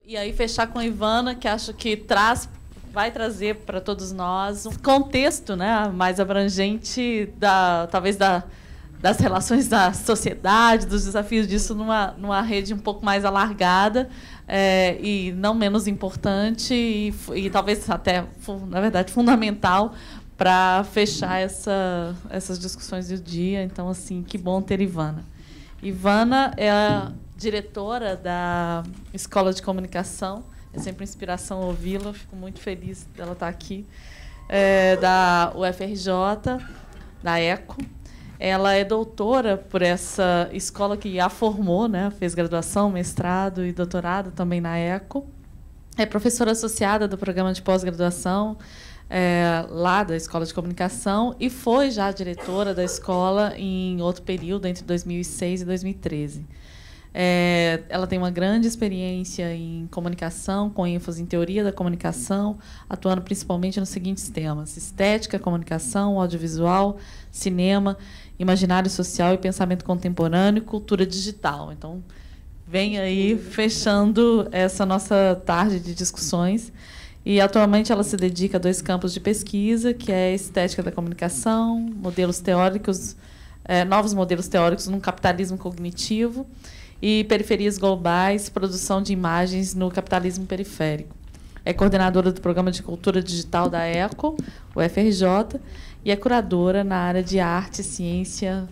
E aí fechar com a Ivana, que acho que vai trazer para todos nós um contexto, né, mais abrangente das relações da sociedade, dos desafios disso numa rede um pouco mais alargada, e não menos importante e talvez até, na verdade, fundamental para fechar essas discussões do dia. Então, assim, que bom ter Ivana. Ivana é a diretora da Escola de Comunicação. É sempre uma inspiração ouvi-la. Fico muito feliz dela estar aqui. Da UFRJ, da ECO. Ela é doutora por essa escola que a formou, né? Fez graduação, mestrado e doutorado também na ECO. É professora associada do programa de pós-graduação lá da Escola de Comunicação e foi já diretora da escola em outro período, entre 2006 e 2013. Ela tem uma grande experiência em comunicação, com ênfase em teoria da comunicação, atuando principalmente nos seguintes temas: estética, comunicação, audiovisual, cinema, imaginário social e pensamento contemporâneo e cultura digital. Então, vem aí fechando essa nossa tarde de discussões. E, atualmente, ela se dedica a 2 campos de pesquisa, que é estética da comunicação, modelos teóricos, novos modelos teóricos no capitalismo cognitivo e periferias globais, produção de imagens no capitalismo periférico. É coordenadora do Programa de Cultura Digital da ECO, UFRJ, e é curadora na área de arte, ciência,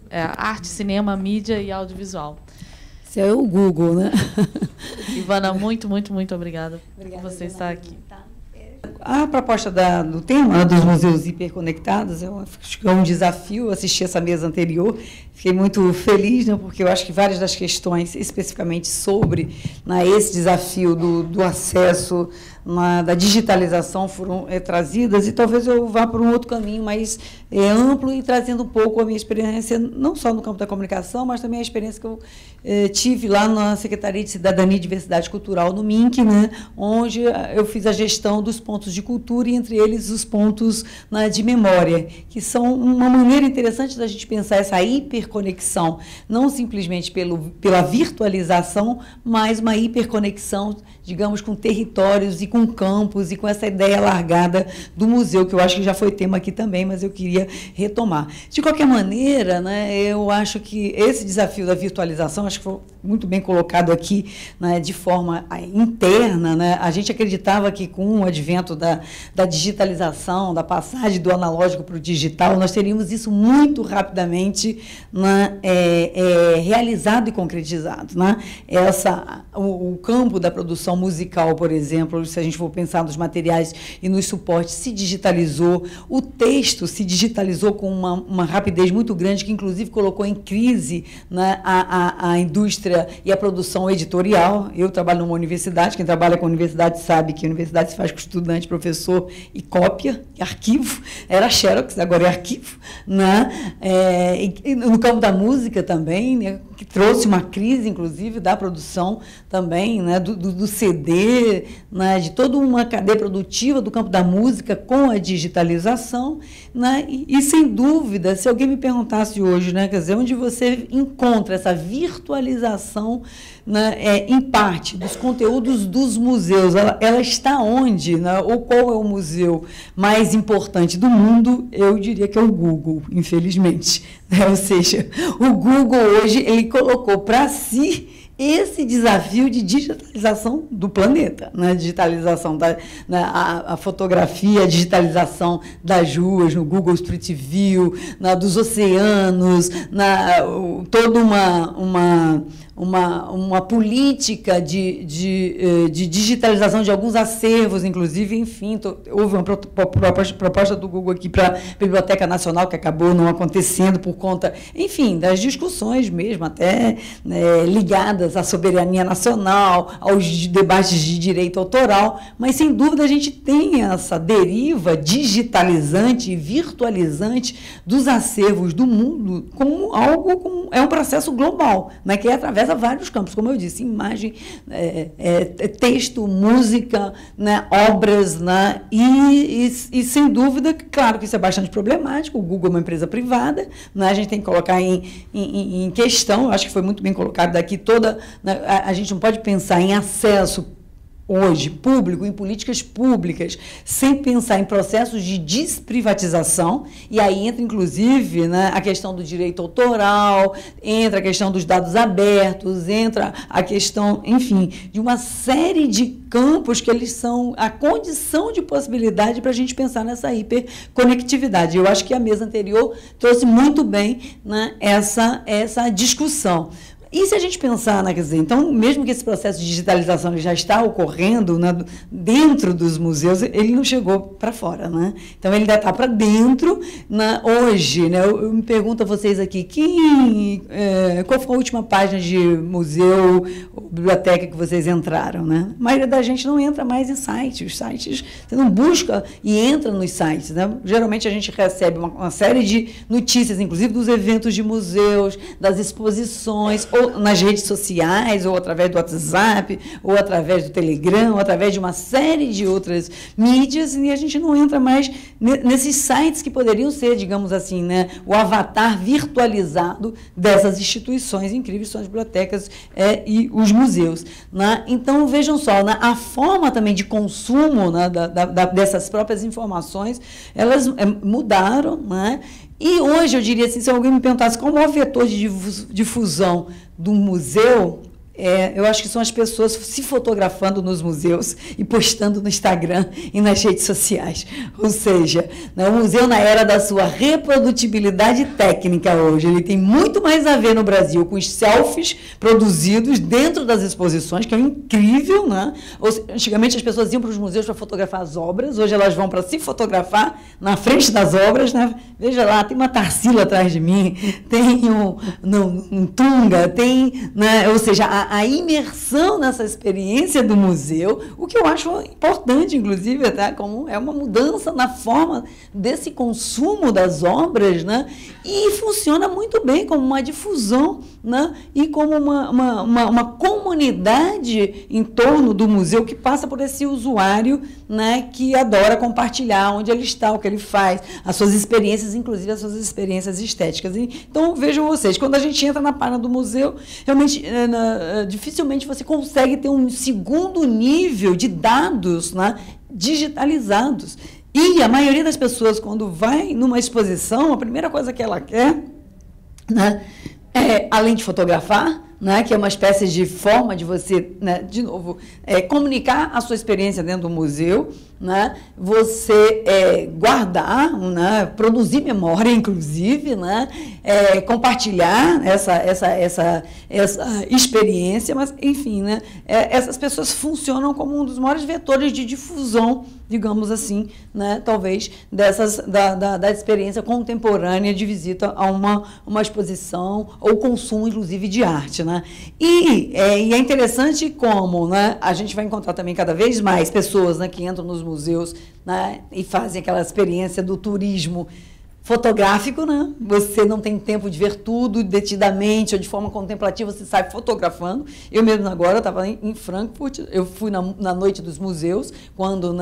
arte, cinema, mídia e audiovisual. Isso é o Google, né? Ivana, muito, muito, muito obrigada por você estar aqui. A proposta do tema dos museus hiperconectados acho que é um desafio. Assistir essa mesa anterior, fiquei muito feliz, né, porque eu acho que várias das questões, especificamente sobre esse desafio do acesso, da digitalização, foram trazidas, e talvez eu vá por um outro caminho mais amplo e trazendo um pouco a minha experiência, não só no campo da comunicação, mas também a experiência que eu tive lá na Secretaria de Cidadania e Diversidade Cultural, no MINC, né, onde eu fiz a gestão dos pontos de cultura, e entre eles os pontos de memória, que são uma maneira interessante da gente pensar essa hiperconexão, não simplesmente pela virtualização, mas uma hiperconexão, digamos, com territórios e com campos e com essa ideia largada do museu, que eu acho que já foi tema aqui também, mas eu queria retomar. De qualquer maneira, né, eu acho que esse desafio da virtualização, acho que foi muito bem colocado aqui, né, de forma interna, né, a gente acreditava que com o advento da digitalização, da passagem do analógico para o digital, nós teríamos isso muito rapidamente, né, realizado e concretizado, né? O campo da produção musical, por exemplo, se a gente for pensar nos materiais e nos suportes, se digitalizou, o texto se digitalizou com uma rapidez muito grande, que inclusive colocou em crise, né, a indústria e a produção editorial. Eu trabalho numa universidade, quem trabalha com a universidade sabe que a universidade se faz com estudante, professor e cópia, e arquivo, era Xerox, agora é arquivo, né? E no campo da música também, né, que trouxe uma crise, inclusive, da produção também, né, do CD, né, de toda uma cadeia produtiva do campo da música com a digitalização, né, e sem dúvida, se alguém me perguntasse hoje, né, quer dizer, onde você encontra essa virtualização, né, em parte dos conteúdos dos museus, ela está onde, né, ou qual é o museu mais importante do mundo, eu diria que é o Google, infelizmente. Ou seja, o Google hoje ele colocou para si esse desafio de digitalização do planeta, né? Digitalização a fotografia, a digitalização das ruas, no Google Street View, dos oceanos, toda uma política de digitalização de alguns acervos, inclusive, enfim, houve uma proposta do Google aqui para a Biblioteca Nacional, que acabou não acontecendo por conta, enfim, das discussões mesmo, até, né, ligadas à soberania nacional, aos debates de direito autoral, mas, sem dúvida, a gente tem essa deriva digitalizante e virtualizante dos acervos do mundo como algo, é um processo global, né, que atravessa vários campos, como eu disse, imagem, texto, música, né, obras, né, e, sem dúvida, claro que isso é bastante problemático. O Google é uma empresa privada, né, a gente tem que colocar em questão, eu acho que foi muito bem colocado daqui, né, a gente não pode pensar em acesso hoje, público, em políticas públicas, sem pensar em processos de desprivatização, e aí entra, inclusive, né, a questão do direito autoral, entra a questão dos dados abertos, entra a questão, enfim, de uma série de campos que eles são a condição de possibilidade para a gente pensar nessa hiperconectividade. Eu acho que a mesa anterior trouxe muito bem, né, essa discussão. E se a gente pensar, né, quer dizer, então, mesmo que esse processo de digitalização ele já está ocorrendo, né, dentro dos museus, ele não chegou para fora, né? Então, ele ainda está para dentro, né, hoje, né? Eu me pergunto a vocês aqui, qual foi a última página de museu ou biblioteca que vocês entraram, né? A maioria da gente não entra mais em sites. Os sites, você não busca e entra nos sites, né? Geralmente, a gente recebe uma série de notícias, inclusive dos eventos de museus, das exposições, ou nas redes sociais, ou através do WhatsApp, ou através do Telegram, ou através de uma série de outras mídias, e a gente não entra mais nesses sites que poderiam ser, digamos assim, né, o avatar virtualizado dessas instituições incríveis, são as bibliotecas e os museus. Né? Então, vejam só, né, a forma também de consumo, né, dessas próprias informações, elas mudaram, né? E hoje, eu diria assim, se alguém me perguntasse qual é o maior vetor de difusão do museu, eu acho que são as pessoas se fotografando nos museus e postando no Instagram e nas redes sociais. Ou seja, o museu, na era da sua reprodutibilidade técnica hoje, ele tem muito mais a ver no Brasil com os selfies produzidos dentro das exposições, que é incrível, né? Antigamente as pessoas iam para os museus para fotografar as obras, hoje elas vão para se fotografar na frente das obras, né? Veja lá, tem uma Tarsila atrás de mim, tem um Tunga, tem, né? Ou seja, a imersão nessa experiência do museu, o que eu acho importante, inclusive, até como é uma mudança na forma desse consumo das obras, né? E funciona muito bem como uma difusão, né? E como uma comunidade em torno do museu que passa por esse usuário, né? Que adora compartilhar onde ele está, o que ele faz, as suas experiências, inclusive as suas experiências estéticas. Então, vejam vocês, quando a gente entra na página do museu, realmente dificilmente você consegue ter um segundo nível de dados, né, digitalizados. E a maioria das pessoas, quando vai numa exposição, a primeira coisa que ela quer, né, além de fotografar, né, que é uma espécie de forma de você, né, de novo, comunicar a sua experiência dentro do museu, né, você guardar, né, produzir memória, inclusive, né, compartilhar essa experiência, mas, enfim, né, essas pessoas funcionam como um dos maiores vetores de difusão, digamos assim, né, talvez, da experiência contemporânea de visita a uma exposição ou consumo, inclusive, de arte. Né? E é interessante como, né, a gente vai encontrar também cada vez mais pessoas, né, que entram nos museus, né, e fazem aquela experiência do turismo fotográfico, né? Você não tem tempo de ver tudo detidamente ou de forma contemplativa, você sai fotografando. Eu mesmo agora estava em Frankfurt, eu fui na noite dos museus, quando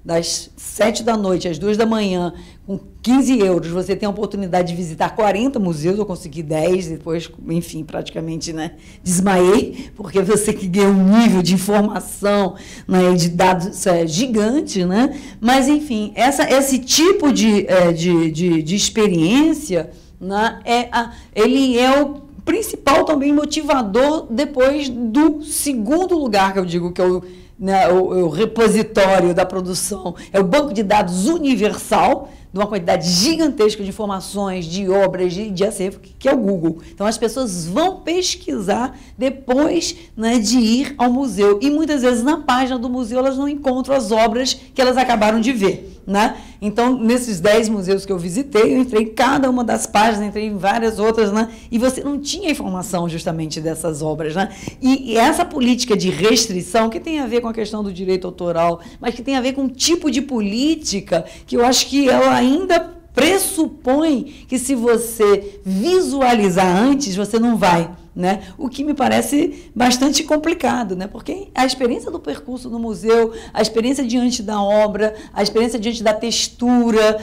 das 7 da noite às 2 da manhã, com 15 euros, você tem a oportunidade de visitar 40 museus, eu consegui 10, depois, enfim, praticamente, né, desmaiei, porque você que ganha um nível de informação, né, de dados gigante, né? Mas, enfim, esse tipo de experiência, né, ele é o principal também motivador depois do segundo lugar que eu digo, que é o repositório da produção, é o banco de dados universal, de uma quantidade gigantesca de informações, de obras, de acervo, que é o Google. Então, as pessoas vão pesquisar depois, né, de ir ao museu. E, muitas vezes, na página do museu, elas não encontram as obras que elas acabaram de ver. Né? Então, nesses 10 museus que eu visitei, eu entrei em cada uma das páginas, entrei em várias outras, né? E você não tinha informação justamente dessas obras. Né? E essa política de restrição, que tem a ver com a questão do direito autoral, mas que tem a ver com um tipo de política que eu acho que ela ainda pressupõe que, se você visualizar antes, você não vai né? O que me parece bastante complicado, né? Porque a experiência do percurso no museu, a experiência diante da obra, a experiência diante da textura,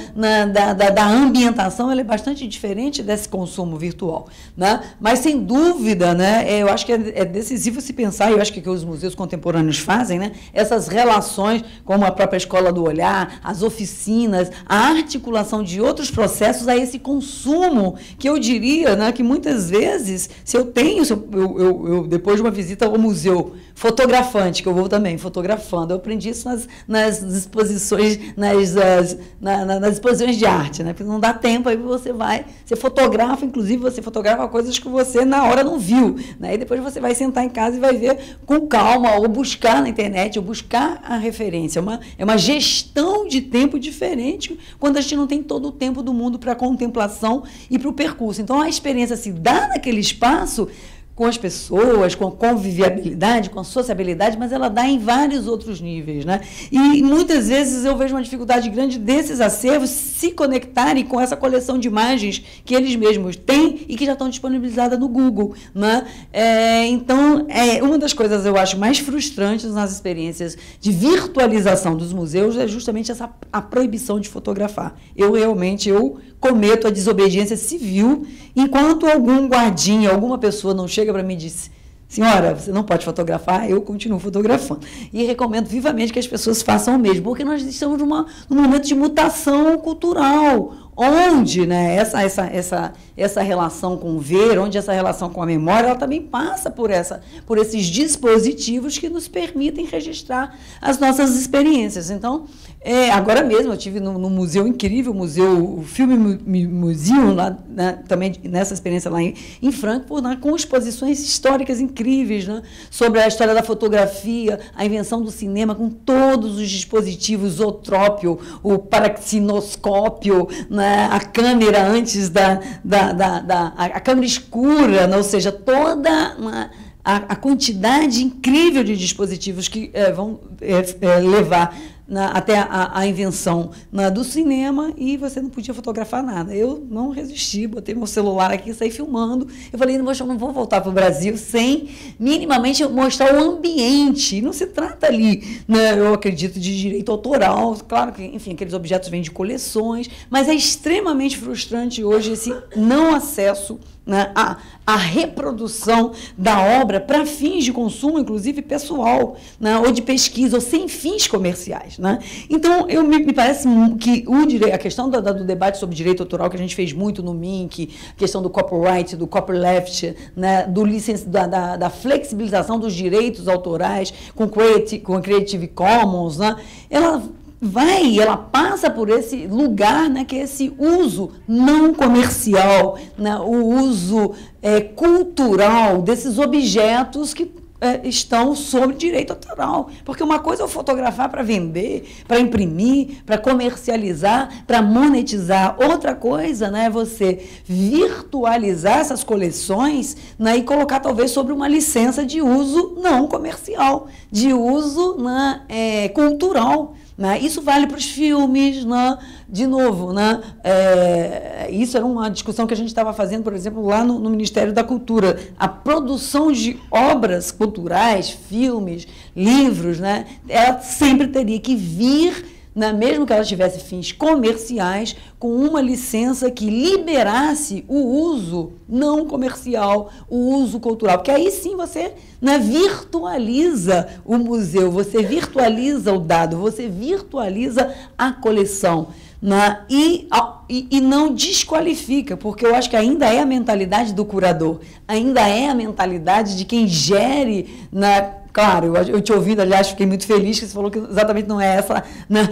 da ambientação, ela é bastante diferente desse consumo virtual, né? Mas, sem dúvida, né, eu acho que é decisivo se pensar, e eu acho que os museus contemporâneos fazem, né, essas relações, como a própria Escola do Olhar, as oficinas, a articulação de outros processos a esse consumo, que eu diria, né, que muitas vezes, eu depois de uma visita ao museu fotografante, que eu vou também fotografando, eu aprendi isso nas exposições, nas exposições de arte, né? Porque não dá tempo, aí você fotografa, inclusive você fotografa coisas que você na hora não viu, né? E depois você vai sentar em casa e vai ver com calma, ou buscar na internet, ou buscar a referência. É uma gestão de tempo diferente quando a gente não tem todo o tempo do mundo para a contemplação e para o percurso. Então, a experiência se dá naquele espaço com as pessoas, com a convivialidade, com a sociabilidade, mas ela dá em vários outros níveis, né? E muitas vezes eu vejo uma dificuldade grande desses acervos se conectarem com essa coleção de imagens que eles mesmos têm e que já estão disponibilizadas no Google, né? Então, uma das coisas eu acho mais frustrantes nas experiências de virtualização dos museus é justamente a proibição de fotografar. Eu cometo a desobediência civil enquanto algum guardinha, alguma pessoa não chega para mim e diz: senhora, você não pode fotografar, eu continuo fotografando. E recomendo vivamente que as pessoas façam o mesmo, porque nós estamos num momento de mutação cultural, onde, né, essa relação com o ver, onde essa relação com a memória, ela também passa por esses dispositivos que nos permitem registrar as nossas experiências. Então, agora mesmo eu estive num museu incrível, o Film Museum, lá, né, também nessa experiência lá em Frankfurt, né, com exposições históricas incríveis, né, sobre a história da fotografia, a invenção do cinema, com todos os dispositivos, o zootrópio, o paraxinoscópio, né, a câmera antes a câmera escura, né, ou seja, toda a quantidade incrível de dispositivos que vão levar até a invenção do cinema, e você não podia fotografar nada. Eu não resisti, botei meu celular aqui e saí filmando. Eu falei, não vou voltar para o Brasil sem minimamente mostrar o ambiente. E não se trata ali, né, eu acredito, de direito autoral. Claro que, enfim, aqueles objetos vêm de coleções, mas é extremamente frustrante hoje esse não acesso, né, a reprodução da obra para fins de consumo, inclusive pessoal, né, ou de pesquisa, ou sem fins comerciais, né? Então, me parece que a questão do debate sobre direito autoral, que a gente fez muito no MINC, a questão do copyright, do copyleft, né, da flexibilização dos direitos autorais com Creative Commons, né, ela passa por esse lugar, né, que é esse uso não comercial, né, o uso cultural desses objetos que estão sob direito autoral. Porque uma coisa é eu fotografar para vender, para imprimir, para comercializar, para monetizar. Outra coisa, né, é você virtualizar essas coleções, né, e colocar talvez sobre uma licença de uso não comercial, de uso, né, cultural. Né? Isso vale para os filmes, né? De novo, né? Isso era uma discussão que a gente estava fazendo, por exemplo, lá no Ministério da Cultura. A produção de obras culturais, filmes, livros, né? Ela sempre teria que vir, né, mesmo que ela tivesse fins comerciais, com uma licença que liberasse o uso não comercial, o uso cultural. Porque aí sim você, né, virtualiza o museu, você virtualiza o dado, você virtualiza a coleção. Né, e não desqualifica, porque eu acho que ainda é a mentalidade do curador, ainda é a mentalidade de quem gere, né. Claro, eu te ouvindo, aliás, fiquei muito feliz que você falou que exatamente não é essa, né?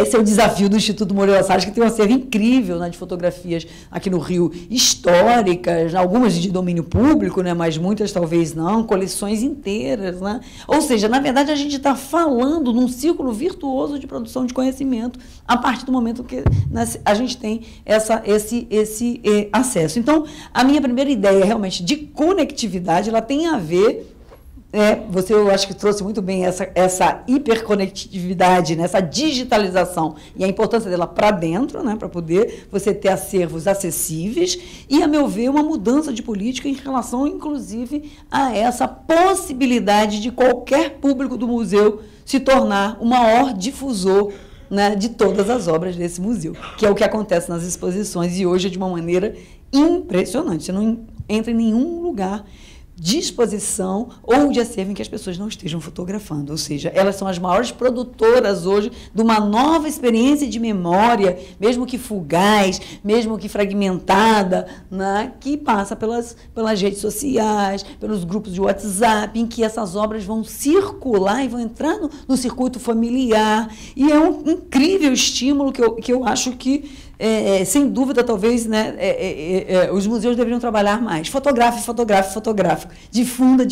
Esse é o desafio do Instituto Moreira Salles, que tem uma acervo incrível, né, de fotografias aqui no Rio, históricas, algumas de domínio público, né, mas muitas talvez não, coleções inteiras, né? Ou seja, na verdade, a gente está falando num círculo virtuoso de produção de conhecimento a partir do momento que, né, a gente tem esse acesso. Então, a minha primeira ideia realmente de conectividade, ela tem a ver Você, eu acho que trouxe muito bem essa hiperconectividade, né, essa digitalização e a importância dela para dentro, né, para poder você ter acervos acessíveis e, a meu ver, uma mudança de política em relação, inclusive, a essa possibilidade de qualquer público do museu se tornar o maior difusor, né, de todas as obras desse museu, que é o que acontece nas exposições e hoje é de uma maneira impressionante. Você não entra em nenhum lugar de exposição ou de acervo em que as pessoas não estejam fotografando, ou seja, elas são as maiores produtoras hoje de uma nova experiência de memória, mesmo que fugaz, mesmo que fragmentada, né, que passa pelas redes sociais, pelos grupos de WhatsApp, em que essas obras vão circular e vão entrar no circuito familiar, e é um incrível estímulo que eu acho que sem dúvida, talvez, né, os museus deveriam trabalhar mais. Fotográfico. Difunda,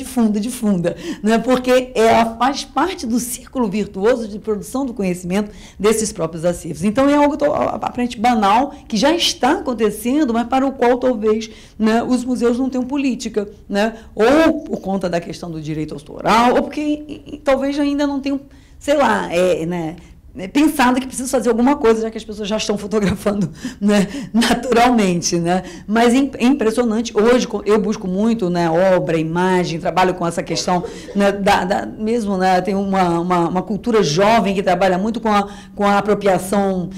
né, porque ela faz parte do círculo virtuoso de produção do conhecimento desses próprios acervos. Então, é algo aparentemente banal, que já está acontecendo, mas para o qual, talvez, né, os museus não tenham política, né, ou por conta da questão do direito autoral, ou porque talvez ainda não tenham, sei lá, né, pensado que precisa fazer alguma coisa, já que as pessoas já estão fotografando, né, naturalmente, né? Mas é impressionante. Hoje eu busco muito, né, obra, imagem, trabalho com essa questão, né, mesmo, né, tem uma cultura jovem que trabalha muito com a apropriação,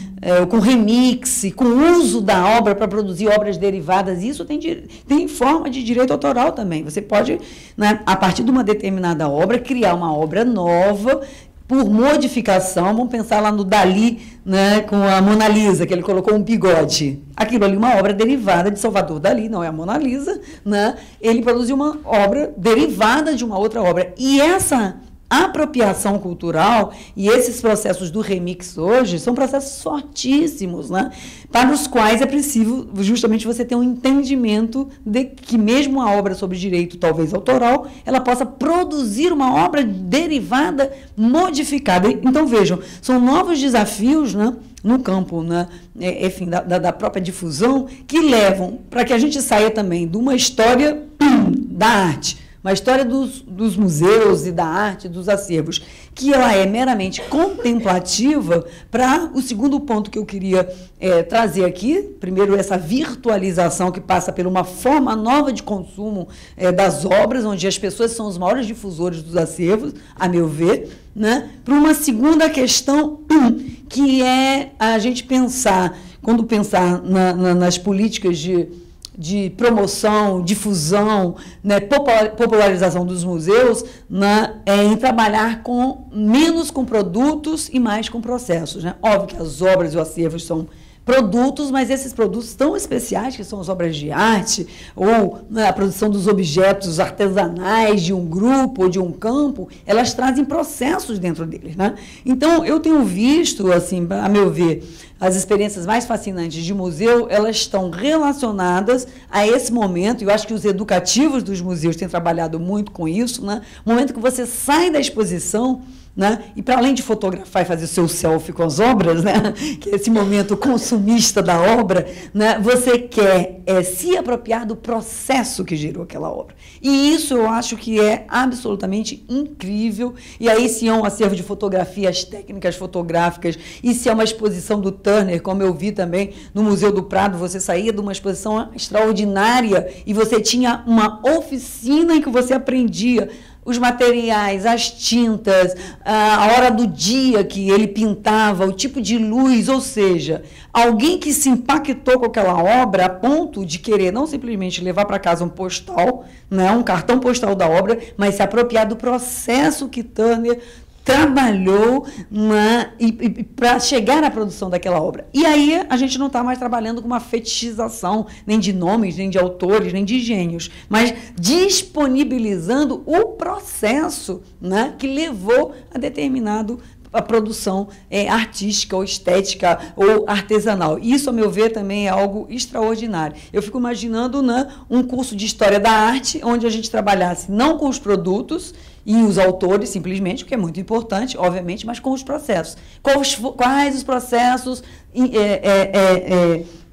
com remix, com o uso da obra para produzir obras derivadas. Isso tem forma de direito autoral também. Você pode, né, a partir de uma determinada obra, criar uma obra nova por modificação. Vamos pensar lá no Dalí, né, com a Mona Lisa, que ele colocou um bigode. Aquilo ali, uma obra derivada de Salvador Dalí, não é a Mona Lisa, né? Ele produziu uma obra derivada de uma outra obra. E essa apropriação cultural e esses processos do remix hoje são processos fortíssimos, né, para os quais é preciso justamente você ter um entendimento de que mesmo a obra sobre direito, talvez autoral, ela possa produzir uma obra derivada modificada. Então, vejam, são novos desafios, né, no campo, né, enfim, da própria difusão, que levam para que a gente saia também de uma história da arte, uma história dos museus e da arte, dos acervos, que ela é meramente contemplativa, para o segundo ponto que eu queria trazer aqui. Primeiro, essa virtualização que passa por uma forma nova de consumo das obras, onde as pessoas são os maiores difusores dos acervos, a meu ver, né? Para uma segunda questão, que é a gente pensar, quando pensar nas políticas de promoção, difusão, né, popularização dos museus, né, em trabalhar menos com produtos e mais com processos, né? Óbvio que as obras e os acervos são produtos, mas esses produtos tão especiais, que são as obras de arte, ou, né, a produção dos objetos artesanais de um grupo ou de um campo, elas trazem processos dentro deles, né? Então, eu tenho visto, assim, a meu ver, as experiências mais fascinantes de museu, elas estão relacionadas a esse momento, e eu acho que os educativos dos museus têm trabalhado muito com isso, né? O momento que você sai da exposição, né, e para além de fotografar e fazer o seu selfie com as obras, né, que é esse momento consumista da obra, né, você quer se apropriar do processo que gerou aquela obra. E isso eu acho que é absolutamente incrível. E aí, se é um acervo de fotografias, técnicas fotográficas, e se é uma exposição do Turner, como eu vi também no Museu do Prado, você saía de uma exposição extraordinária e você tinha uma oficina em que você aprendia os materiais, as tintas, a hora do dia que ele pintava, o tipo de luz, ou seja, alguém que se impactou com aquela obra a ponto de querer não simplesmente levar para casa um postal, né, um cartão postal da obra, mas se apropriar do processo que Turner trabalhou para chegar à produção daquela obra. E aí a gente não está mais trabalhando com uma fetichização, nem de nomes, nem de autores, nem de gênios, mas disponibilizando o processo, né, que levou a determinado a produção artística ou estética ou artesanal. Isso, a meu ver, também é algo extraordinário. Eu fico imaginando, né, um curso de História da Arte, onde a gente trabalhasse não com os produtos e os autores, simplesmente, o que é muito importante, obviamente, mas com os processos. Quais os processos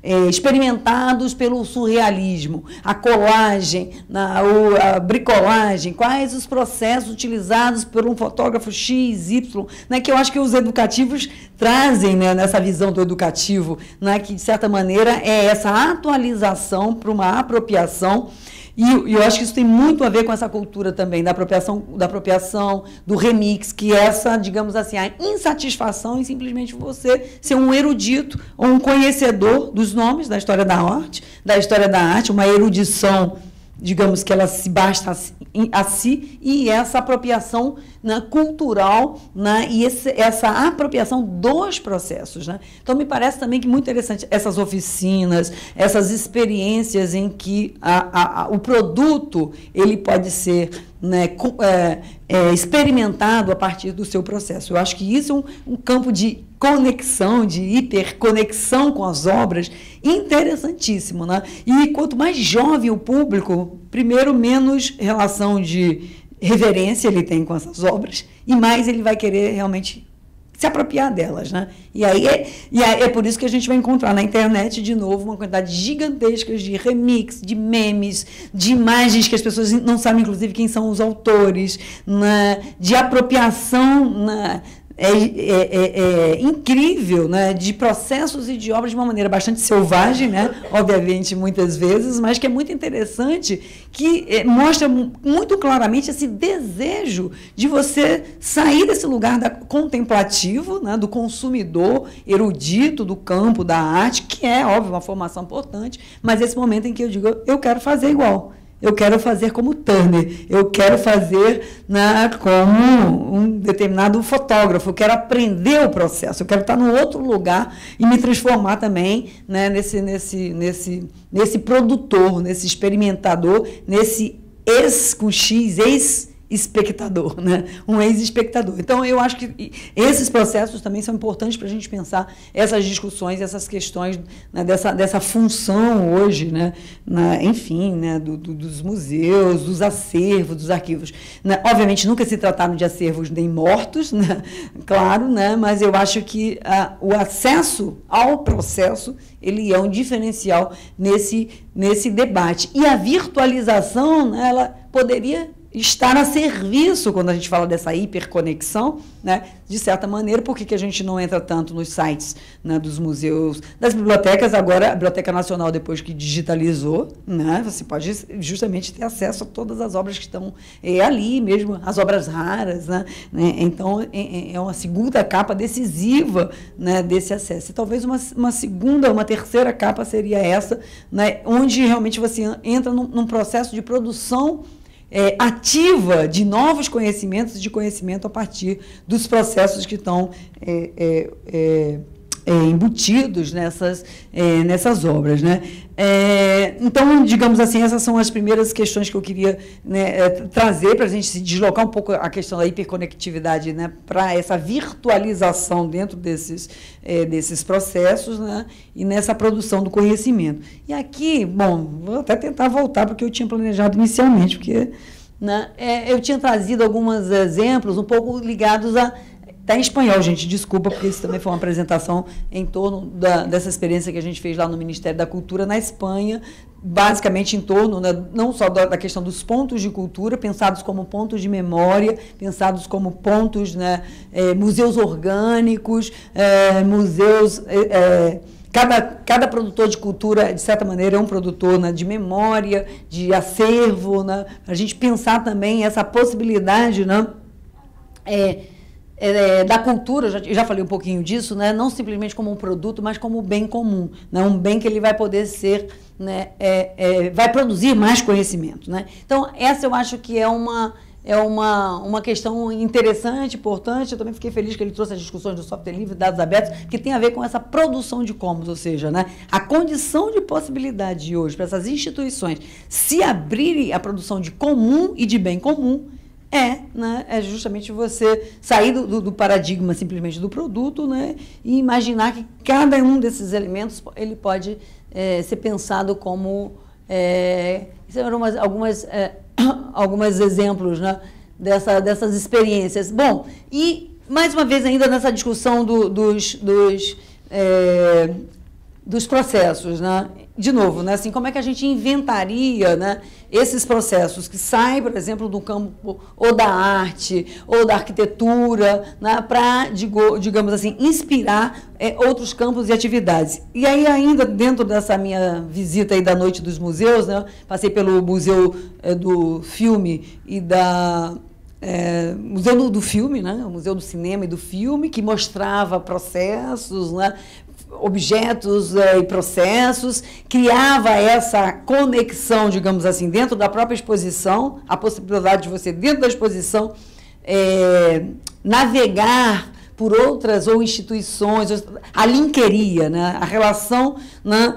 experimentados pelo surrealismo, a colagem, a bricolagem, quais os processos utilizados por um fotógrafo X, Y, né, que eu acho que os educativos trazem, né, nessa visão do educativo, né, que, de certa maneira, é essa atualização para uma apropriação. E eu acho que isso tem muito a ver com essa cultura também, da apropriação, do remix, que é essa, digamos assim, a insatisfação em simplesmente você ser um erudito ou um conhecedor dos nomes da história da arte, uma erudição, digamos que ela se basta a si, e essa apropriação, né, cultural, né, e essa apropriação dos processos. Né? Então, me parece também que muito interessante essas oficinas, essas experiências em que o produto ele pode ser, né, experimentado a partir do seu processo. Eu acho que isso é um campo de conexão, de hiperconexão com as obras, interessantíssimo. Né? E quanto mais jovem o público, primeiro, menos relação de reverência ele tem com essas obras, e mais ele vai querer realmente se apropriar delas. Né? E aí é por isso que a gente vai encontrar na internet, de novo, uma quantidade gigantesca de remix, de memes, de imagens que as pessoas não sabem, inclusive, quem são os autores, né? De apropriação, né? Incrível, né, de processos e de obras de uma maneira bastante selvagem, né, obviamente, muitas vezes, mas que é muito interessante, que mostra muito claramente esse desejo de você sair desse lugar contemplativo, né, do consumidor erudito do campo da arte, que é, óbvio, uma formação importante, mas esse momento em que eu digo, eu quero fazer igual. Eu quero fazer como Turner, eu quero fazer, né, como um determinado fotógrafo, eu quero aprender o processo, eu quero estar num outro lugar e me transformar também, né, nesse produtor, nesse experimentador, nesse com X, ex-espectador, né? Um ex-espectador. Então, eu acho que esses processos também são importantes para a gente pensar essas discussões, essas questões, né, dessa função hoje, né, enfim, né, dos museus, dos acervos, dos arquivos. Né? Obviamente, nunca se trataram de acervos nem mortos, né? Claro, né? Mas eu acho que o acesso ao processo ele é um diferencial nesse debate. E a virtualização, né, ela poderia estar a serviço, quando a gente fala dessa hiperconexão, né, de certa maneira. Por que a gente não entra tanto nos sites, né, dos museus, das bibliotecas? Agora, a Biblioteca Nacional, depois que digitalizou, né, você pode justamente ter acesso a todas as obras que estão ali mesmo, as obras raras. Né? Então, é uma segunda capa decisiva, né, desse acesso. E talvez uma terceira capa seria essa, né, onde realmente você entra num processo de produção ativa de novos conhecimentos, de conhecimento a partir dos processos que estão embutidos nessas obras. Né? Então, digamos assim, essas são as primeiras questões que eu queria, né, trazer para a gente se deslocar um pouco a questão da hiperconectividade, né, para essa virtualização dentro desses processos, né, e nessa produção do conhecimento. E aqui, bom, vou até tentar voltar para o que eu tinha planejado inicialmente, porque, né, eu tinha trazido alguns exemplos um pouco ligados a... Está em espanhol, gente, desculpa, porque isso também foi uma apresentação em torno dessa experiência que a gente fez lá no Ministério da Cultura, na Espanha, basicamente em torno, né, não só da questão dos pontos de cultura, pensados como pontos de memória, pensados como pontos, né, museus orgânicos, museus... Cada produtor de cultura, de certa maneira, é um produtor, né, de memória, de acervo, né, a gente pensar também essa possibilidade, né, da cultura, já falei um pouquinho disso, né? Não simplesmente como um produto, mas como um bem comum, né? Um bem que ele vai poder ser, né? Vai produzir mais conhecimento. Né? Então, essa eu acho que é uma questão interessante, importante. Eu também fiquei feliz que ele trouxe as discussões do software livre, dados abertos, que tem a ver com essa produção de commons, ou seja, né, a condição de possibilidade de hoje para essas instituições se abrirem à produção de comum e de bem comum, né, é justamente você sair do paradigma simplesmente do produto, né, e imaginar que cada um desses elementos ele pode ser pensado como... São alguns exemplos, né, dessas experiências. Bom, e mais uma vez ainda nessa discussão dos processos, né? De novo, né? Assim, como é que a gente inventaria, né, esses processos que saem, por exemplo, do campo ou da arte ou da arquitetura, né, para, digamos assim, inspirar outros campos e atividades. E aí, ainda dentro dessa minha visita aí da Noite dos Museus, né, passei pelo Museu do Filme e da... Museu do Filme, né? O Museu do Cinema e do Filme, que mostrava processos, né? Objetos e processos, criava essa conexão, digamos assim, dentro da própria exposição, a possibilidade de você, dentro da exposição, navegar por outras ou instituições, a linkeria, né? A relação, né?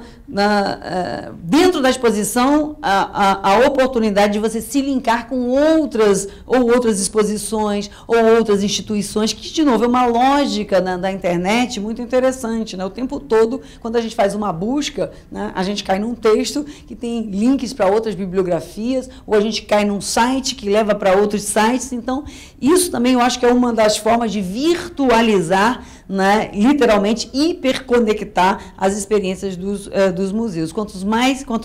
Dentro da exposição, a oportunidade de você se linkar com outras exposições ou outras instituições, que, de novo, é uma lógica da internet muito interessante, né? O tempo todo, quando a gente faz uma busca, né, a gente cai num texto que tem links para outras bibliografias, ou a gente cai num site que leva para outros sites. Então, isso também eu acho que é uma das formas de virtualizar, né, literalmente hiperconectar as experiências dos museus. Quanto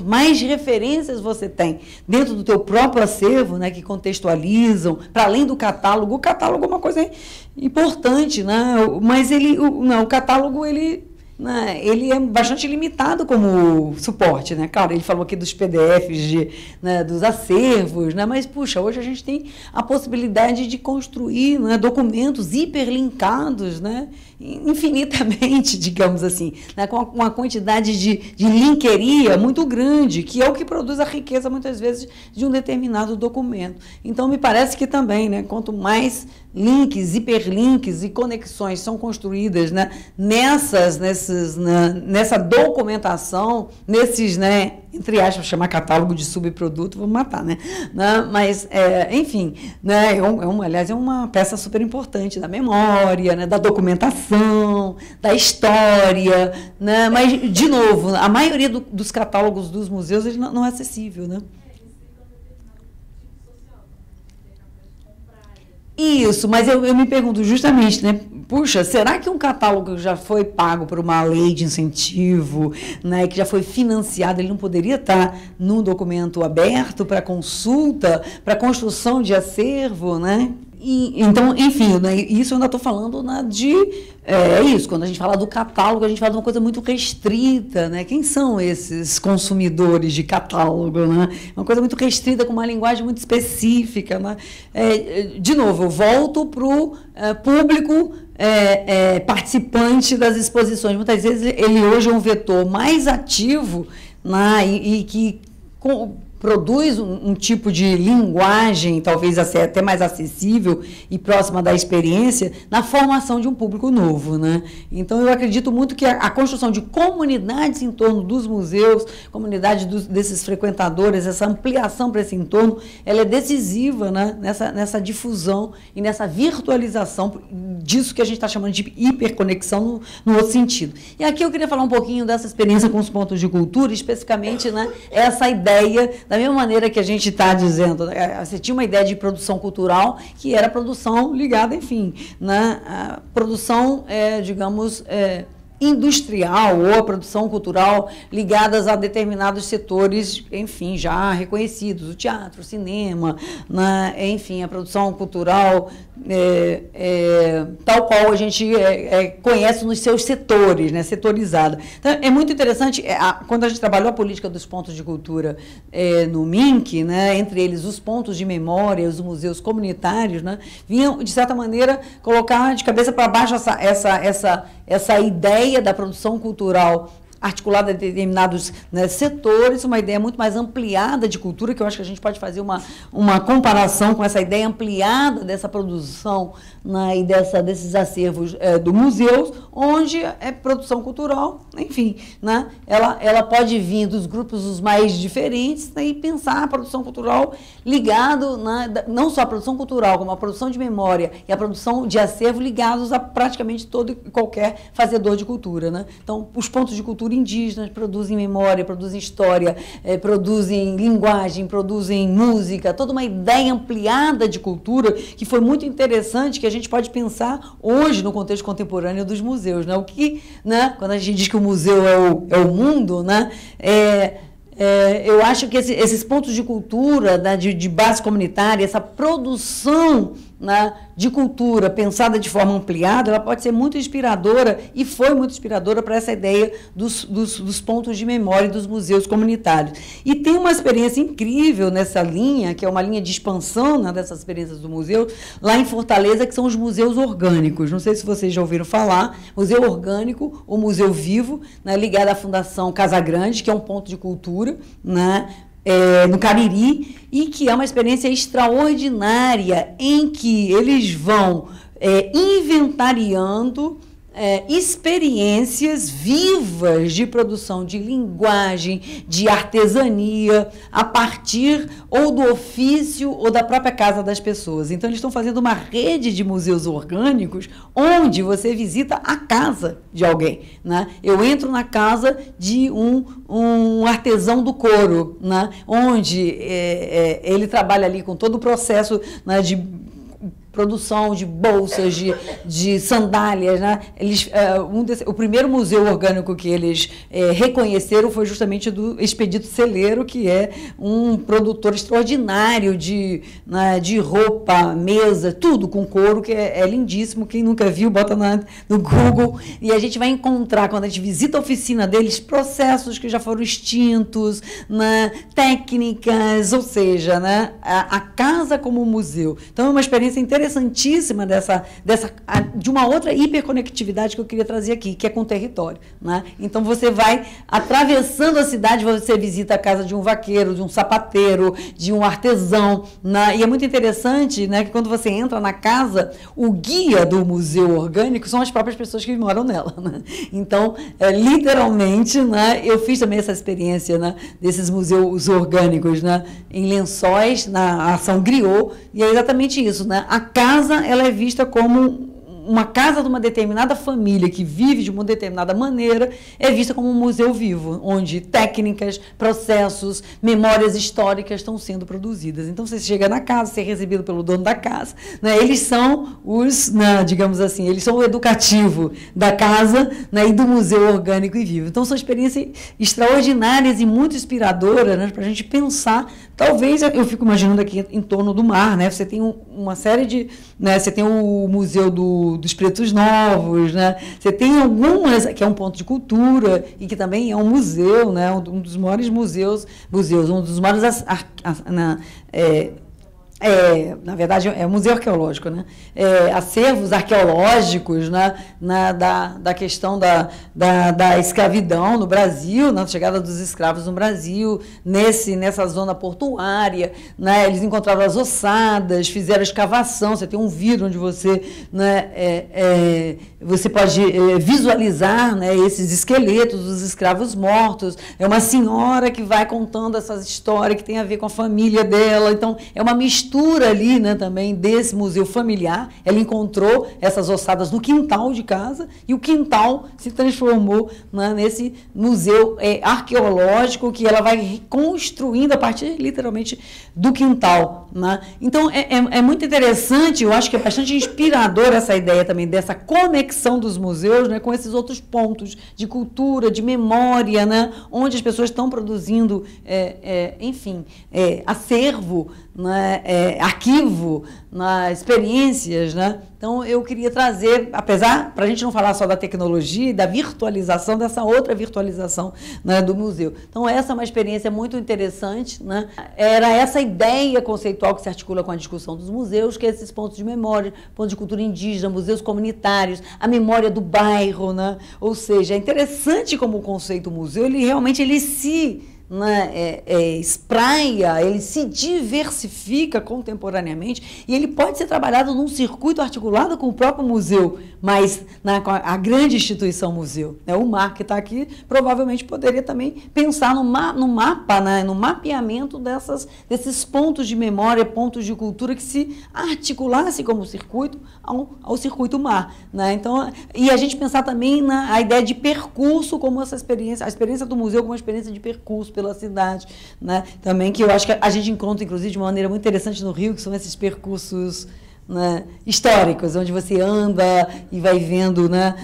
mais referências você tem dentro do teu próprio acervo, né, que contextualizam, para além do catálogo, o catálogo é uma coisa importante, né, mas o catálogo, ele é bastante limitado como suporte, né? Claro, ele falou aqui dos PDFs, né, dos acervos, né? Mas, puxa, hoje a gente tem a possibilidade de construir, né, documentos hiperlinkados, né, infinitamente, digamos assim, né, com uma quantidade de linkeria muito grande, que é o que produz a riqueza, muitas vezes, de um determinado documento. Então, me parece que também, né, quanto mais links, hiperlinks e conexões são construídas, né, nessa documentação, nesses, né, entre aspas, chamar catálogo de subproduto, vou matar, né? Mas, enfim, né, aliás, é uma peça super importante da memória, né, da documentação, da história, né? Mas, de novo, a maioria dos catálogos dos museus ele não é acessível, né? Isso, mas eu me pergunto justamente, né? Puxa, será que um catálogo que já foi pago por uma lei de incentivo, né, que já foi financiado, ele não poderia estar num documento aberto para consulta, para construção de acervo, né? Então, enfim, né, isso eu ainda estou falando, né, isso, quando a gente fala do catálogo, a gente fala de uma coisa muito restrita, né? Quem são esses consumidores de catálogo, né? Uma coisa muito restrita, com uma linguagem muito específica, né? De novo, eu volto para o público participante das exposições. Muitas vezes ele hoje é um vetor mais ativo, né, e que produz um tipo de linguagem, talvez até mais acessível e próxima da experiência, na formação de um público novo, né? Então, eu acredito muito que a construção de comunidades em torno dos museus, comunidade desses frequentadores, essa ampliação para esse entorno, ela é decisiva, né, nessa difusão e nessa virtualização disso que a gente está chamando de hiperconexão no outro sentido. E aqui eu queria falar um pouquinho dessa experiência com os pontos de cultura, especificamente, né, essa ideia, da mesma maneira que a gente está dizendo, você tinha uma ideia de produção cultural que era produção ligada, enfim, né, a produção, digamos, industrial ou a produção cultural ligadas a determinados setores, enfim, já reconhecidos, o teatro, o cinema, né, enfim, a produção cultural tal qual a gente conhece nos seus setores, né, setorizada. Então, é muito interessante, quando a gente trabalhou a política dos pontos de cultura no MINC, né, entre eles os pontos de memória, os museus comunitários, né, vinham, de certa maneira, colocar de cabeça para baixo essa ideia da produção cultural articulada em determinados, né, setores, uma ideia muito mais ampliada de cultura, que eu acho que a gente pode fazer uma comparação com essa ideia ampliada dessa produção, né, e desses acervos do museus, onde é produção cultural, enfim, né, ela pode vir dos grupos os mais diferentes, né, e pensar a produção cultural ligado, né, não só a produção cultural, como a produção de memória e a produção de acervo ligados a praticamente todo e qualquer fazedor de cultura, né? Então, os pontos de cultura cultura indígena, produzem memória, produzem história, produzem linguagem, produzem música, toda uma ideia ampliada de cultura que foi muito interessante, que a gente pode pensar hoje no contexto contemporâneo dos museus, né? O que, né, quando a gente diz que o museu é o mundo, né, eu acho que esses pontos de cultura, né, de base comunitária, essa produção, né, de cultura pensada de forma ampliada, ela pode ser muito inspiradora, e foi muito inspiradora para essa ideia dos pontos de memória dos museus comunitários. E tem uma experiência incrível nessa linha, que é uma linha de expansão, né, dessas experiências do museu, lá em Fortaleza, que são os museus orgânicos. Não sei se vocês já ouviram falar, Museu Orgânico, ou Museu Vivo, né, ligado à Fundação Casa Grande, que é um ponto de cultura, né, no Cariri, e que é uma experiência extraordinária, em que eles vão inventariando experiências vivas de produção de linguagem, de artesania, a partir ou do ofício ou da própria casa das pessoas. Então, eles estão fazendo uma rede de museus orgânicos onde você visita a casa de alguém, né? Eu entro na casa de um artesão do couro, né? Onde ele trabalha ali com todo o processo, né, de produção de bolsas, de sandálias, né? O primeiro museu orgânico que eles reconheceram foi justamente do Expedito Celeiro, que é um produtor extraordinário de roupa, mesa, tudo com couro, que é lindíssimo. Quem nunca viu, bota no Google, e a gente vai encontrar, quando a gente visita a oficina deles, processos que já foram extintos, né? Técnicas, ou seja, né? A casa como museu. Então, é uma experiência interessantíssima de uma outra hiperconectividade que eu queria trazer aqui, que é com o território, né? Então, você vai atravessando a cidade, você visita a casa de um vaqueiro, de um sapateiro, de um artesão, né? E é muito interessante, né, que quando você entra na casa, o guia do museu orgânico são as próprias pessoas que moram nela, né? Então, literalmente, né, eu fiz também essa experiência, né, desses museus orgânicos, né, em Lençóis, na ação Griot, e é exatamente isso, né? A casa, ela é vista como uma casa de uma determinada família que vive de uma determinada maneira, é vista como um museu vivo, onde técnicas, processos, memórias históricas estão sendo produzidas. Então, você chega na casa, você é recebido pelo dono da casa, né? Eles são né, digamos assim, eles são o educativo da casa, né, e do museu orgânico e vivo. Então, são experiências extraordinárias e muito inspiradoras, né, para a gente pensar. Talvez, eu fico imaginando aqui em torno do mar, né? Você tem uma série de, né, você tem o Museu dos Pretos Novos, né? Você tem algumas, que é um ponto de cultura e que também é um museu, né? Um dos maiores museus, um dos maiores na verdade, é um museu arqueológico, né? Acervos arqueológicos, né? Da questão da escravidão no Brasil, na chegada dos escravos no Brasil, nessa zona portuária, né? Eles encontraram as ossadas, fizeram escavação, você tem um vidro onde você, né, você pode visualizar, né, esses esqueletos dos escravos mortos. É uma senhora que vai contando essas histórias que tem a ver com a família dela. Então, é uma mistura ali, né, também desse museu familiar. Ela encontrou essas ossadas no quintal de casa e o quintal se transformou, né, nesse museu arqueológico que ela vai reconstruindo a partir, literalmente, do quintal, né? Então, é muito interessante, eu acho que é bastante inspirador essa ideia também dessa conexão dos museus, né, com esses outros pontos de cultura, de memória, né, onde as pessoas estão produzindo, enfim, acervo, né, arquivo, experiências, né? Então, eu queria trazer, apesar, para a gente não falar só da tecnologia e da virtualização, dessa outra virtualização, né, do museu. Então, essa é uma experiência muito interessante, né? Era essa ideia conceitual que se articula com a discussão dos museus, que é esses pontos de memória, pontos de cultura indígena, museus comunitários, a memória do bairro, né? Ou seja, é interessante como o conceito museu, ele realmente se né, espraia, ele se diversifica contemporaneamente e ele pode ser trabalhado num circuito articulado com o próprio museu, mas com a grande instituição museu. Né? O Mar, que está aqui, provavelmente poderia também pensar no mapa, né, no mapeamento desses pontos de memória, pontos de cultura que se articulasse como circuito ao circuito Mar. Né? Então, e a gente pensar também na ideia de percurso como essa experiência, a experiência do museu como uma experiência de percurso pela cidade, né? Também que eu acho que a gente encontra, inclusive, de uma maneira muito interessante no Rio, que são esses percursos, né, históricos, onde você anda e vai vendo, né,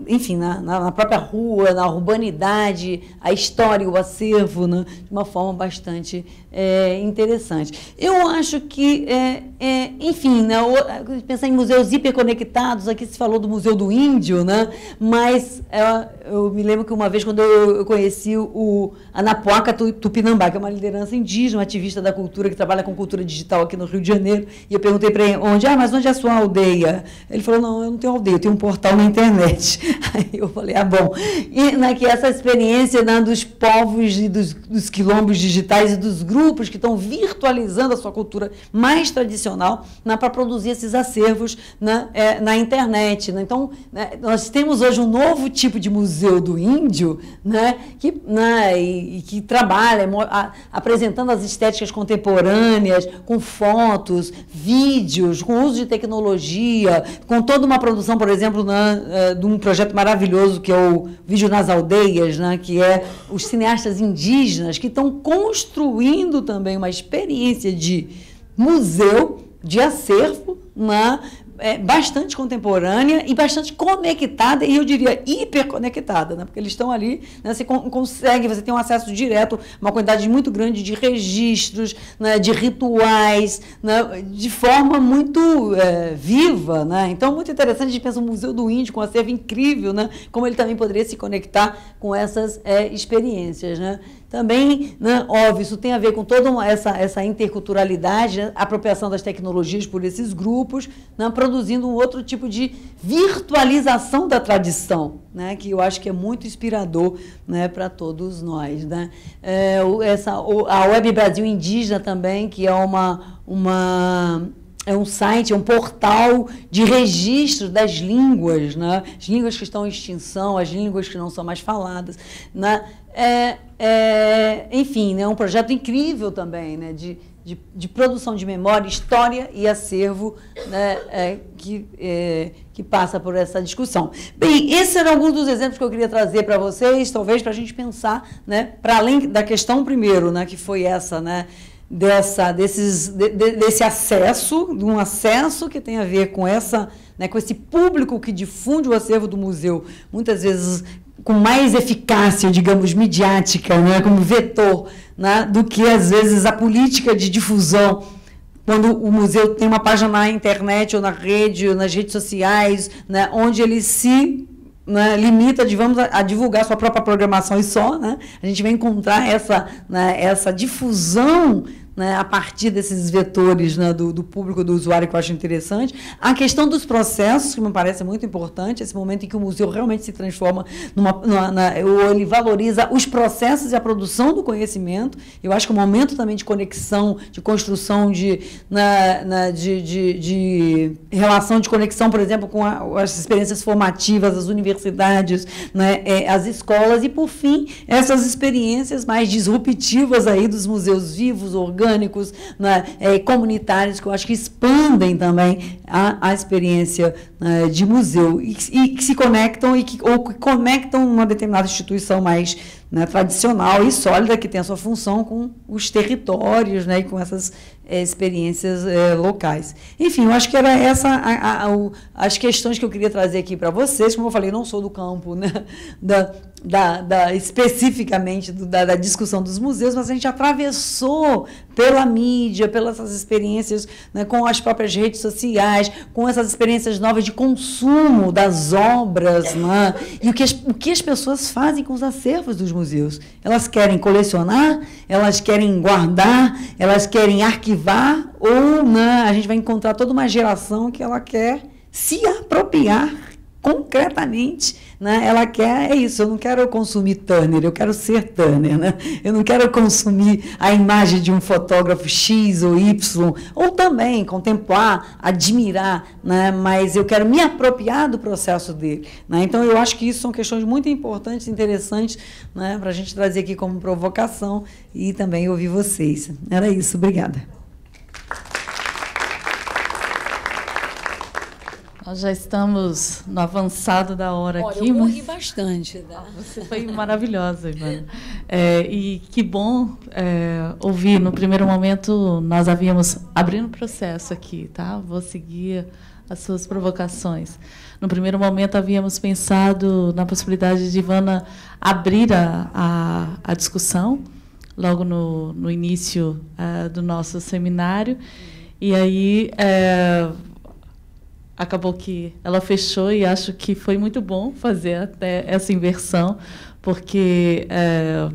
enfim, na própria rua, na urbanidade, a história, o acervo, né, de uma forma bastante interessante. Eu acho que, enfim, né, pensar em museus hiperconectados, aqui se falou do Museu do Índio, né, mas eu me lembro que uma vez, quando eu conheci o Anapuaca Tupinambá, que é uma liderança indígena, uma ativista da cultura, que trabalha com cultura digital aqui no Rio de Janeiro, e eu perguntei para ele, mas onde é a sua aldeia? Ele falou, não, eu não tenho aldeia, eu tenho um portal na internet. Aí eu falei, bom. E que essa experiência, né, dos povos e dos quilombos digitais e dos grupos que estão virtualizando a sua cultura mais tradicional, né, para produzir esses acervos, né, na internet. Né? Então, né, nós temos hoje um novo tipo de museu do índio, né, que trabalha apresentando as estéticas contemporâneas, com fotos, vídeos, com uso de tecnologia, com toda uma produção, por exemplo, né, de um projeto maravilhoso que é o Vídeo nas Aldeias, né, que é os cineastas indígenas que estão construindo também uma experiência de museu, de acervo, né, bastante contemporânea e bastante conectada, e eu diria hiperconectada, né? Porque eles estão ali, né? Você tem um acesso direto a uma quantidade muito grande de registros, né? De rituais, né? De forma muito viva. Né? Então, muito interessante, a gente pensa o Museu do Índio, com um acervo incrível, né? Como ele também poderia se conectar com essas experiências. Né? Também, né, óbvio, isso tem a ver com toda essa interculturalidade, né, apropriação das tecnologias por esses grupos, né, produzindo um outro tipo de virtualização da tradição, né, que eu acho que é muito inspirador, né, para todos nós. Né. A Web Brasil Indígena também, que é um site, é um portal de registro das línguas, né? As línguas que estão em extinção, as línguas que não são mais faladas. Né? Enfim, é um projeto incrível também, né? De produção de memória, história e acervo, né? Que passa por essa discussão. Bem, esses eram alguns dos exemplos que eu queria trazer para vocês, talvez para a gente pensar, né? Para além da questão primeiro, né? Que foi essa, né? Desse acesso, de um acesso que tem a ver com né, com esse público que difunde o acervo do museu, muitas vezes com mais eficácia, digamos, midiática, né, como vetor, né, do que, às vezes, a política de difusão, quando o museu tem uma página na internet ou na rede, ou nas redes sociais, né, onde ele se... Né, limita, digamos, a divulgar sua própria programação e só, né, a gente vai encontrar essa difusão, né, a partir desses vetores, né, do público, do usuário, que eu acho interessante. A questão dos processos, que me parece muito importante, esse momento em que o museu realmente se transforma ou ele valoriza os processos e a produção do conhecimento. Eu acho que é um momento também de conexão, de construção, de relação de conexão, por exemplo, com as experiências formativas, as universidades, né, as escolas, e, por fim, essas experiências mais disruptivas aí dos museus vivos, orgânicos, né, comunitários, que eu acho que expandem também a experiência de museu e que se conectam ou que conectam uma determinada instituição mais, né, tradicional e sólida, que tem a sua função com os territórios, né, e com essas experiências locais. Enfim, eu acho que era as questões que eu queria trazer aqui para vocês. Como eu falei, não sou do campo, né, especificamente da discussão dos museus, mas a gente atravessou pela mídia, pelas essas experiências, né, com as próprias redes sociais, com essas experiências novas de consumo das obras, né, e o que as pessoas fazem com os acervos dos museus. Elas querem colecionar, elas querem guardar, elas querem arquivar, ou, né, a gente vai encontrar toda uma geração que ela quer se apropriar concretamente, né, ela quer, é isso, eu não quero consumir Turner, eu quero ser Turner, né? Eu não quero consumir a imagem de um fotógrafo X ou Y, ou também contemplar, admirar, né, mas eu quero me apropriar do processo dele, né? Então, eu acho que isso são questões muito importantes, interessantes, né, para a gente trazer aqui como provocação e também ouvir vocês. Era isso, obrigada. Nós já estamos no avançado da hora. Olha, aqui. Eu morri bastante. Tá? Você foi maravilhosa, Ivana. E que bom ouvir. No primeiro momento, nós havíamos abrindo o processo aqui, tá? Vou seguir as suas provocações. No primeiro momento, havíamos pensado na possibilidade de Ivana abrir a discussão, logo no início do nosso seminário. E aí acabou que ela fechou, e acho que foi muito bom fazer até essa inversão, porque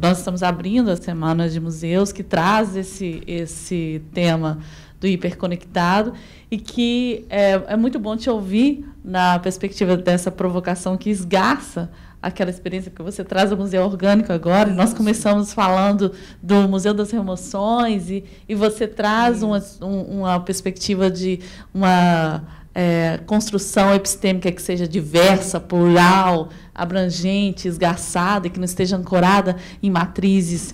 nós estamos abrindo a Semana de Museus, que traz esse tema do hiperconectado, e que é muito bom te ouvir na perspectiva dessa provocação que esgarça aquela experiência, porque você traz o Museu Orgânico agora, e nós começamos falando do Museu das Remoções, e você traz uma perspectiva de uma construção epistêmica que seja diversa, plural, abrangente, esgarçada, e que não esteja ancorada em matrizes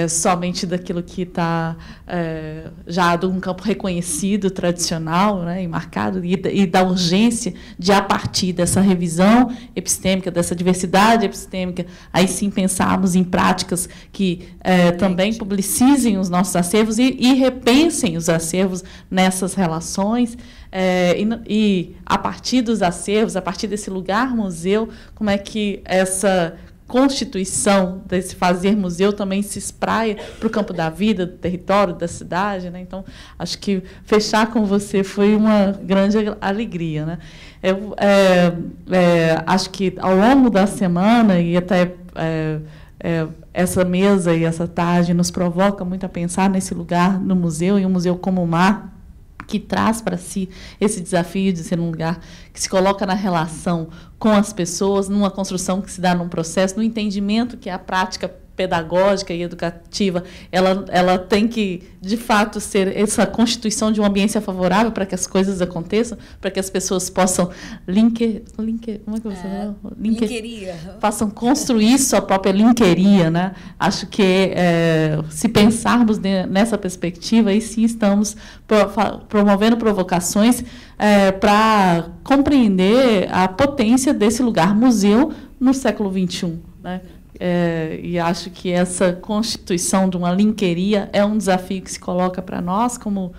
somente daquilo que está já de um campo reconhecido, tradicional, né, e marcado, e da urgência de, a partir dessa revisão epistêmica, dessa diversidade epistêmica, aí sim pensarmos em práticas que também publicizem os nossos acervos e repensem os acervos nessas relações. E a partir dos acervos, a partir desse lugar museu, como é que essa constituição desse fazer museu também se espraia para o campo da vida, do território, da cidade, né? Então, acho que fechar com você foi uma grande alegria, né? Eu acho que ao longo da semana, e até essa mesa e essa tarde nos provoca muito a pensar nesse lugar no museu, e um museu como o mar, que traz para si esse desafio de ser um lugar que se coloca na relação com as pessoas, numa construção que se dá num processo, no entendimento que a prática pedagógica e educativa, ela tem que, de fato, ser essa constituição de uma ambiência favorável para que as coisas aconteçam, para que as pessoas possam como é que você fala? Linkeria. Possam construir sua própria linkeria, né? Acho que se pensarmos nessa perspectiva, aí sim estamos promovendo provocações para compreender a potência desse lugar museu no século XXI, né? E acho que essa constituição de uma linkeria é um desafio que se coloca para nós como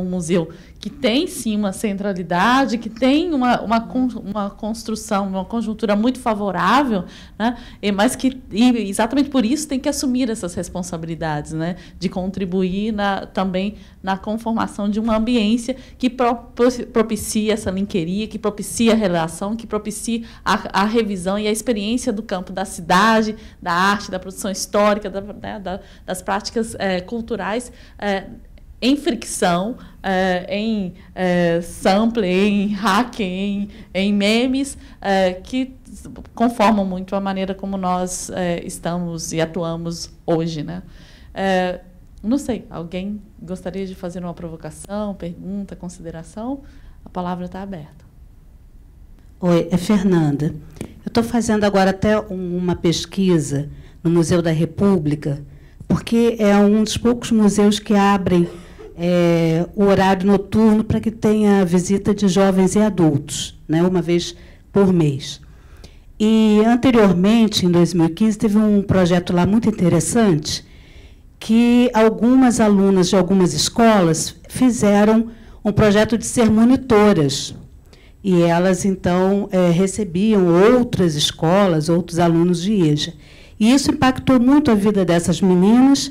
museu, que tem, sim, uma centralidade, que tem uma construção, uma conjuntura muito favorável, né? Mas que, exatamente por isso, tem que assumir essas responsabilidades, né? De contribuir também na conformação de uma ambiência que propicie essa linkeria, que propicie a relação, que propicie a revisão e a experiência do campo da cidade, da arte, da produção histórica, das práticas culturais, em fricção, em sample, em hack, em memes, que conformam muito a maneira como nós estamos e atuamos hoje, né? Não sei, alguém gostaria de fazer uma provocação, pergunta, consideração? A palavra está aberta. Oi, é Fernanda. Eu estou fazendo agora até uma pesquisa no Museu da República, porque é um dos poucos museus que abrem o horário noturno para que tenha visita de jovens e adultos, né, uma vez por mês. E, anteriormente, em 2015, teve um projeto lá muito interessante, que algumas alunas de algumas escolas fizeram um projeto de ser monitoras. E elas, então, recebiam outras escolas, outros alunos de IEJA. E isso impactou muito a vida dessas meninas,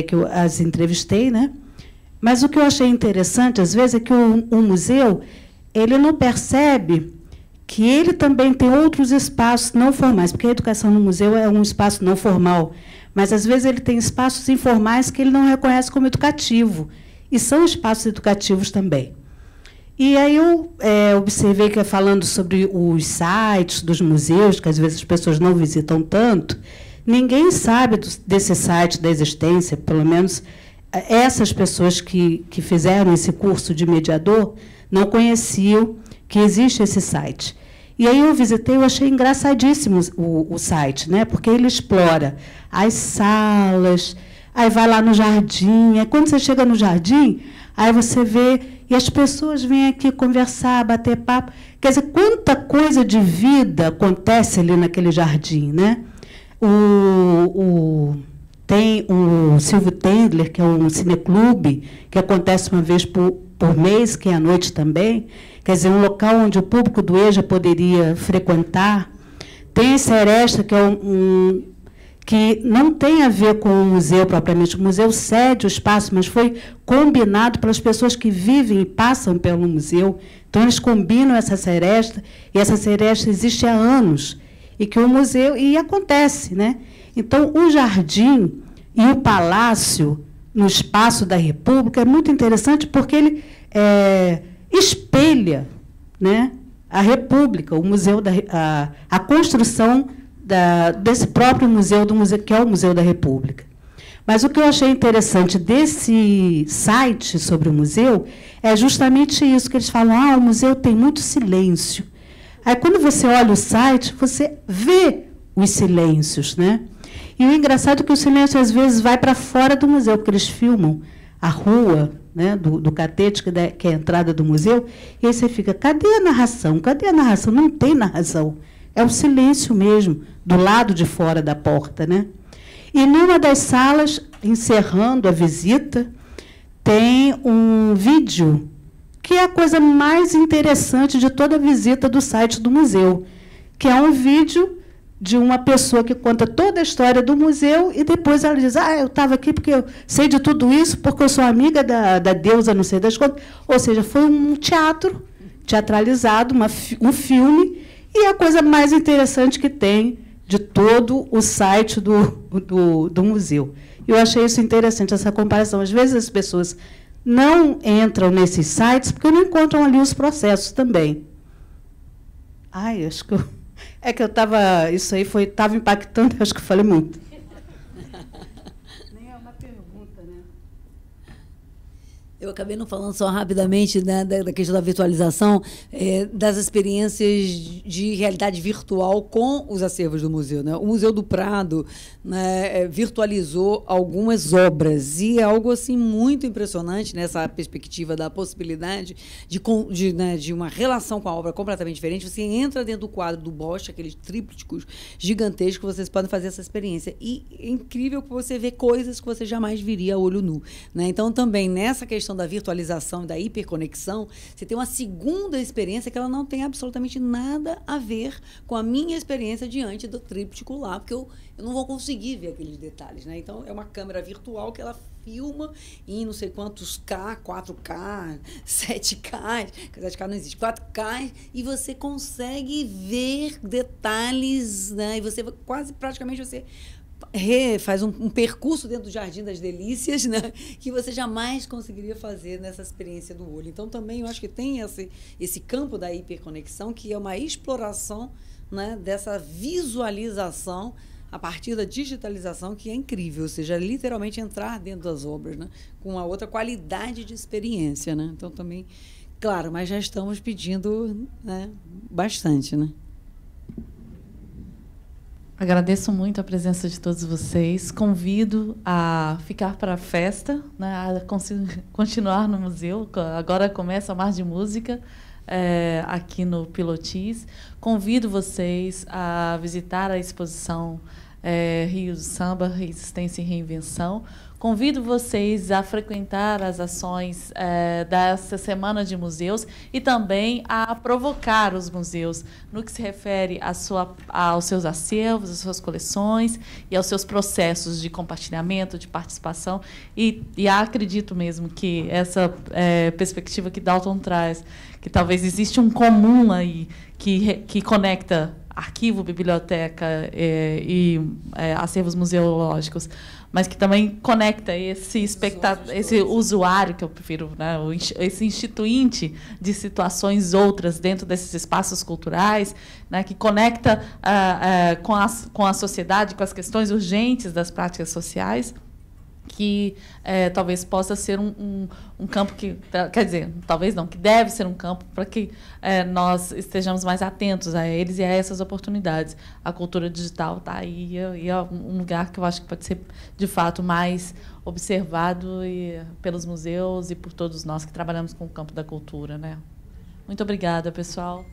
que eu as entrevistei, né? Mas o que eu achei interessante, às vezes, é que o museu ele não percebe que ele também tem outros espaços não formais, porque a educação no museu é um espaço não formal, mas, às vezes, ele tem espaços informais que ele não reconhece como educativo, e são espaços educativos também. E aí eu observei que, falando sobre os sites dos museus, que às vezes as pessoas não visitam tanto, ninguém sabe desse site, da existência, pelo menos essas pessoas que fizeram esse curso de mediador não conheciam que existe esse site. E aí eu visitei, eu achei engraçadíssimo o site, né? Porque ele explora as salas, aí vai lá no jardim, aí quando você chega no jardim, aí você vê, e as pessoas vêm aqui conversar, bater papo. Quer dizer, quanta coisa de vida acontece ali naquele jardim, né? Tem o Silvio Tendler, que é um cineclube, que acontece uma vez por mês, que é à noite também. Quer dizer, um local onde o público do EJA poderia frequentar. Tem esse Seresta, que é que não tem a ver com o museu propriamente. O museu cede o espaço, mas foi combinado pelas pessoas que vivem e passam pelo museu. Então, eles combinam essa Seresta, e essa Seresta existe há anos. E que o museu... E acontece, né? Então, o jardim e o palácio, no espaço da República, é muito interessante porque ele espelha, né, a República, o museu a construção desse próprio museu, que é o Museu da República. Mas o que eu achei interessante desse site sobre o museu é justamente isso, que eles falam, o museu tem muito silêncio. Aí, quando você olha o site, você vê os silêncios, né? E o engraçado é que o silêncio, às vezes, vai para fora do museu, porque eles filmam a rua, né, do catete, que é a entrada do museu, e aí você fica, cadê a narração? Cadê a narração? Não tem narração. É o silêncio mesmo, do lado de fora da porta, né? E, numa das salas, encerrando a visita, tem um vídeo, que é a coisa mais interessante de toda a visita do site do museu, que é um vídeo de uma pessoa que conta toda a história do museu e depois ela diz, eu estava aqui porque eu sei de tudo isso, porque eu sou amiga da deusa, não sei das contas. Ou seja, foi um teatro teatralizado, um filme, e é a coisa mais interessante que tem de todo o site do museu. Eu achei isso interessante, essa comparação. Às vezes as pessoas não entram nesses sites porque não encontram ali os processos também. Acho que eu estava... Isso aí estava impactante, acho que eu falei muito. Nem é uma pergunta, né? Eu acabei não falando só rapidamente, né, da questão da virtualização, das experiências de realidade virtual com os acervos do museu, né? O Museu do Prado, né, virtualizou algumas obras, e é algo assim, muito impressionante nessa perspectiva da possibilidade de uma relação com a obra completamente diferente. Você entra dentro do quadro do Bosch, aqueles trípticos gigantescos, vocês podem fazer essa experiência. E é incrível que você vê coisas que você jamais viria a olho nu, né? Então, também, nessa questão da virtualização e da hiperconexão, você tem uma segunda experiência que ela não tem absolutamente nada a ver com a minha experiência diante do tríptico lá, porque eu não vou conseguir ver aqueles detalhes, né? Então, é uma câmera virtual que ela filma em não sei quantos K, 4K, 7K, 7K não existe, 4K, e você consegue ver detalhes, né? E você praticamente você faz um percurso dentro do Jardim das Delícias, né, que você jamais conseguiria fazer nessa experiência do olho. Então, também, eu acho que tem esse campo da hiperconexão, que é uma exploração, né, dessa visualização a partir da digitalização, que é incrível, ou seja, literalmente entrar dentro das obras, né, com uma outra qualidade de experiência, né? Então, também, claro, mas já estamos pedindo, né, bastante, né? Agradeço muito a presença de todos vocês. Convido a ficar para a festa, né, a continuar no museu. Agora começa a Mar de Música, aqui no Pilotis. Convido vocês a visitar a exposição Rio do Samba, Resistência e Reinvenção. Convido vocês a frequentar as ações dessa Semana de Museus e também a provocar os museus no que se refere aos seus acervos, às suas coleções e aos seus processos de compartilhamento, de participação. E acredito mesmo que essa perspectiva que Dalton traz, que talvez existe um comum aí que conecta arquivo, biblioteca e acervos museológicos, mas que também conecta esse esse usuário, que eu prefiro, né, esse instituinte de situações outras dentro desses espaços culturais, né, que conecta com a sociedade, com as questões urgentes das práticas sociais, que talvez possa ser um campo que, quer dizer, talvez não, que deve ser um campo para que nós estejamos mais atentos a eles e a essas oportunidades. A cultura digital está aí, e é um lugar que eu acho que pode ser, de fato, mais observado pelos museus e por todos nós que trabalhamos com o campo da cultura, né? Muito obrigada, pessoal.